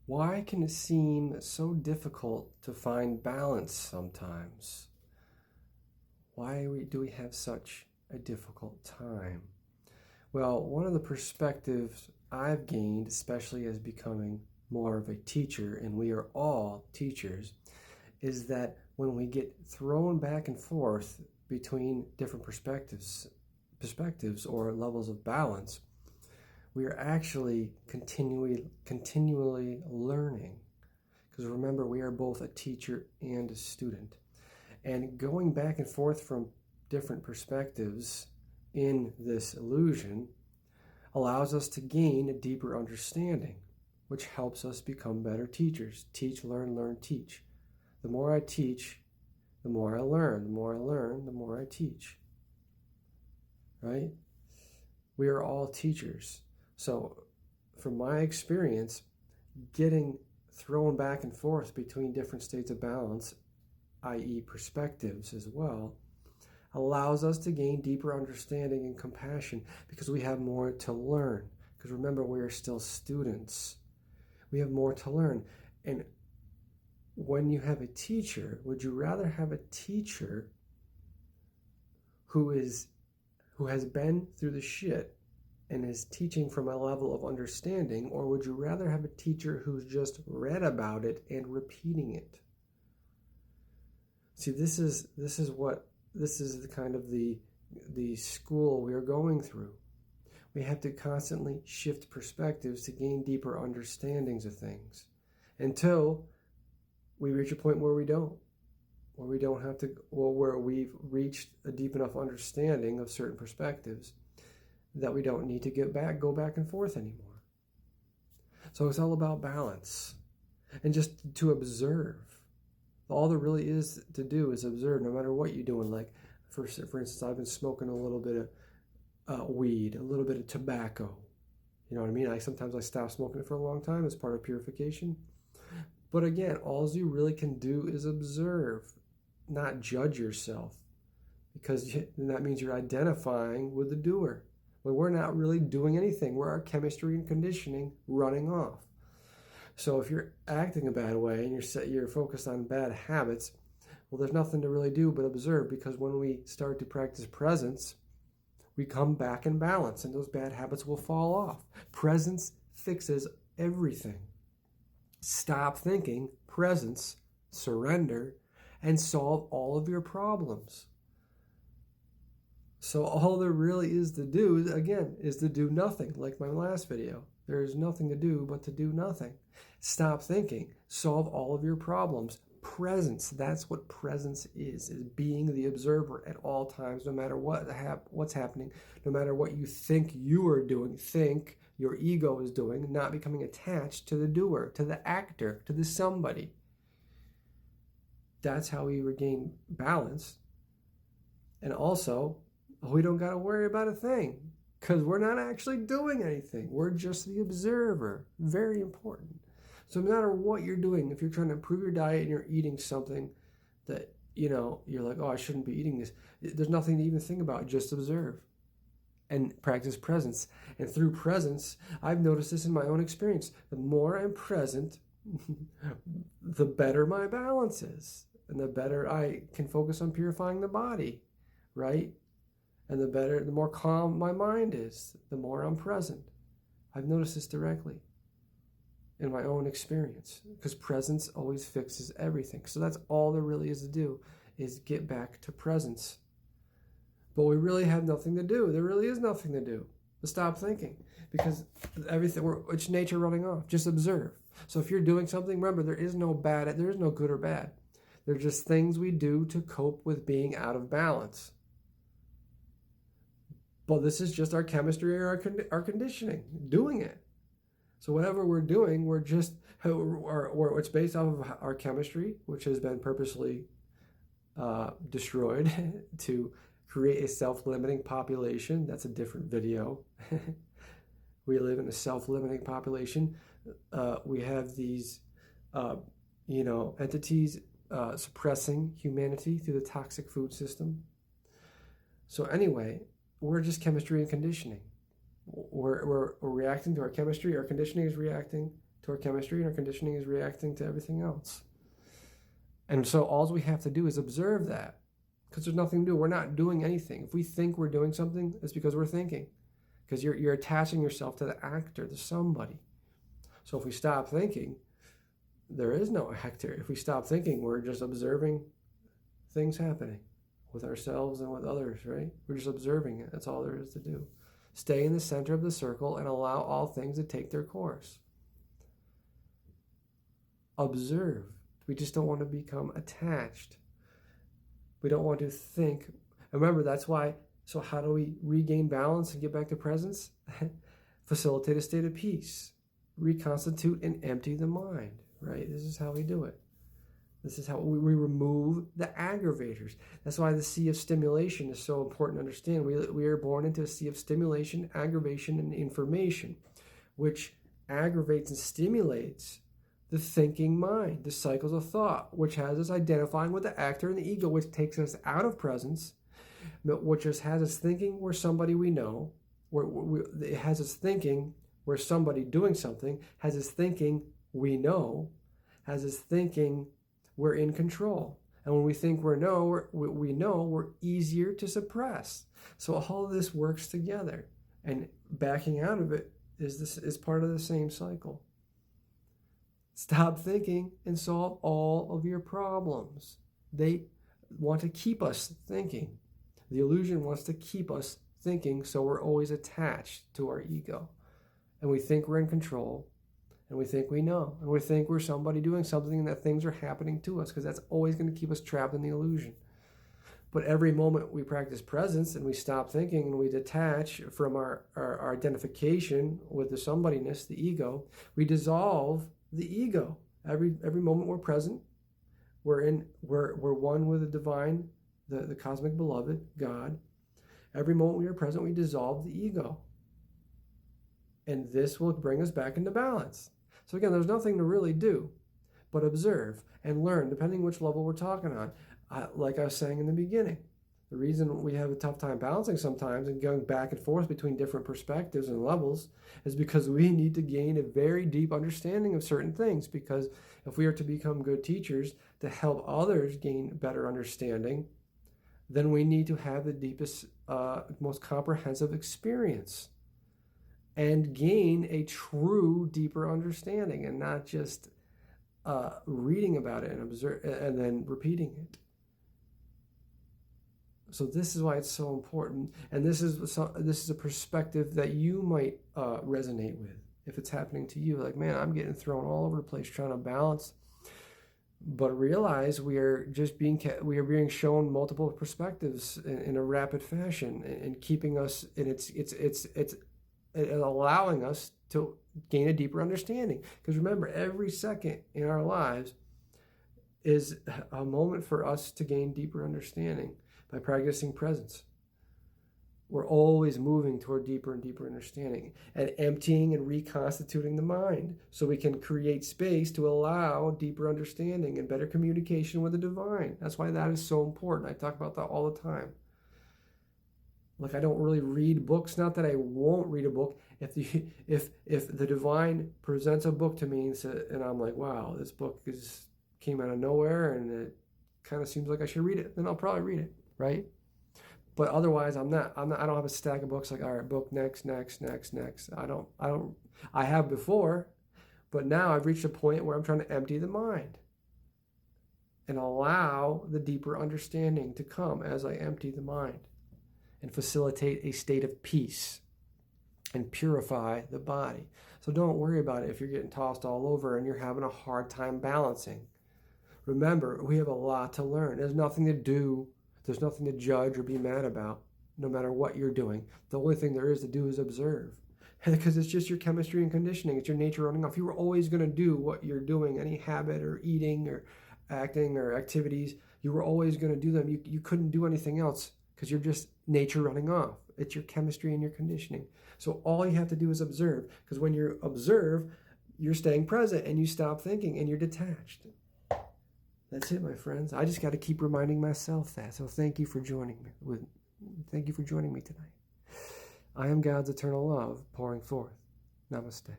Why can it seem so difficult to find balance sometimes? Why do we have such a difficult time? Well, one of the perspectives I've gained, especially as becoming more of a teacher, and we are all teachers, is that when we get thrown back and forth between different perspectives or levels of balance, we are actually continually learning. Because remember, we are both a teacher and a student. And going back and forth from different perspectives in this illusion allows us to gain a deeper understanding, which helps us become better teachers. Teach, learn, teach. The more I teach, the more I learn. The more I learn, the more I teach. Right? We are all teachers. So, from my experience, getting thrown back and forth between different states of balance, i.e., perspectives as well, allows us to gain deeper understanding and compassion because we have more to learn. Because remember, we are still students. We have more to learn. And when you have a teacher, would you rather have a teacher who has been through the shit and is teaching from a level of understanding, or would you rather have a teacher who's just read about it and repeating it? See, this is the kind of the school we are going through. We have to constantly shift perspectives to gain deeper understandings of things until we reach a point where we don't have to, where we've reached a deep enough understanding of certain perspectives that we don't need to go back and forth anymore. So it's all about balance and just to observe. All there really is to do is observe, no matter what you're doing. Like, for instance, I've been smoking a little bit of weed, a little bit of tobacco. You know what I mean? Sometimes I stop smoking it for a long time as part of purification. But again, all you really can do is observe, not judge yourself, because that means you're identifying with the doer. But we're not really doing anything. We're our chemistry and conditioning running off. So if you're acting a bad way and you're focused on bad habits, well, there's nothing to really do but observe, because when we start to practice presence, we come back in balance and those bad habits will fall off. Presence fixes everything. Stop thinking, presence, surrender, and solve all of your problems. So all there really is to do, again, is to do nothing, like my last video. There is nothing to do but to do nothing. Stop thinking. Solve all of your problems. Presence, that's what presence is being the observer at all times, no matter what's happening, no matter what you think you are doing, think your ego is doing, not becoming attached to the doer, to the actor, to the somebody. That's how we regain balance. And also, we don't got to worry about a thing, because we're not actually doing anything. We're just the observer. Very important. So no matter what you're doing, if you're trying to improve your diet and you're eating something that, you're like, oh, I shouldn't be eating this, there's nothing to even think about. Just observe and practice presence. And through presence, I've noticed this in my own experience. The more I'm present, the better my balance is. And the better I can focus on purifying the body, right? And the more calm my mind is, the more I'm present. I've noticed this directly in my own experience, because presence always fixes everything. So that's all there really is to do, is get back to presence. But we really have nothing to do. There really is nothing to do but stop thinking, because it's nature running off. Just observe. So if you're doing something, remember, there is no good or bad. They're just things we do to cope with being out of balance. But this is just our chemistry or our conditioning, doing it. So whatever we're doing, it's based off of our chemistry, which has been purposely destroyed to create a self-limiting population. That's a different video. We live in a self-limiting population. We have these, entities suppressing humanity through the toxic food system. So anyway, we're just chemistry and conditioning. We're reacting to our chemistry. Our conditioning is reacting to our chemistry, and our conditioning is reacting to everything else. And so all we have to do is observe that, because there's nothing to do. We're not doing anything. If we think we're doing something, it's because we're thinking, because you're attaching yourself to the actor, to somebody. So if we stop thinking, there is no actor. If we stop thinking, we're just observing things happening with ourselves and with others, right? We're just observing it. That's all there is to do. Stay in the center of the circle and allow all things to take their course. Observe. We just don't want to become attached. We don't want to think. Remember, that's why, so how do we regain balance and get back to presence? Facilitate a state of peace. Reconstitute and empty the mind, right? This is how we do it. This is how we remove the aggravators. That's why the sea of stimulation is so important to understand. We are born into a sea of stimulation, aggravation, and information, which aggravates and stimulates the thinking mind, the cycles of thought, which has us identifying with the actor and the ego, which takes us out of presence, which just has us thinking we're somebody we know. It has us thinking we're somebody doing something, has us thinking we know, has us thinking we're in control. And when we think we know, we're easier to suppress. So all of this works together. And backing out of it is part of the same cycle. Stop thinking and solve all of your problems. They want to keep us thinking. The illusion wants to keep us thinking, so we're always attached to our ego. And we think we're in control. And we think we know. And we think we're somebody doing something and that things are happening to us, because that's always going to keep us trapped in the illusion. But every moment we practice presence and we stop thinking and we detach from our identification with the somebodyness, the ego, we dissolve the ego. Every moment we're present, we're one with the divine, the cosmic beloved, God. Every moment we are present, we dissolve the ego. And this will bring us back into balance. So again, there's nothing to really do but observe and learn, depending which level we're talking on. Like I was saying in the beginning, the reason we have a tough time balancing sometimes and going back and forth between different perspectives and levels is because we need to gain a very deep understanding of certain things. Because if we are to become good teachers to help others gain better understanding, then we need to have the deepest, most comprehensive experience and gain a true, deeper understanding, and not just reading about it and observe and then repeating it. So this is why it's so important, and this is a perspective that you might resonate with if it's happening to you. Like, man, I'm getting thrown all over the place trying to balance. But realize we are being shown multiple perspectives in a rapid fashion, and keeping us, and it's allowing us to gain a deeper understanding. Because remember, every second in our lives is a moment for us to gain deeper understanding by practicing presence. We're always moving toward deeper and deeper understanding and emptying and reconstituting the mind so we can create space to allow deeper understanding and better communication with the divine. That's why that is so important. I talk about that all the time. Like, I don't really read books. Not that I won't read a book. If the divine presents a book to me and I'm like, wow, this book came out of nowhere and it kind of seems like I should read it, then I'll probably read it, right? But otherwise, I don't have a stack of books like, all right, book next. I have before, but now I've reached a point where I'm trying to empty the mind and allow the deeper understanding to come as I empty the mind and facilitate a state of peace and purify the body. So don't worry about it if you're getting tossed all over and you're having a hard time balancing. Remember, we have a lot to learn. There's nothing to do. There's nothing to judge or be mad about, no matter what you're doing. The only thing there is to do is observe. Because it's just your chemistry and conditioning. It's your nature running off. You were always going to do what you're doing, any habit or eating or acting or activities. You were always going to do them. You couldn't do anything else because you're just nature running off. It's your chemistry and your conditioning. So all you have to do is observe. Because when you observe, you're staying present and you stop thinking and you're detached. That's it, my friends. I just got to keep reminding myself that. So thank you for joining me. Thank you for joining me tonight. I am God's eternal love pouring forth. Namaste.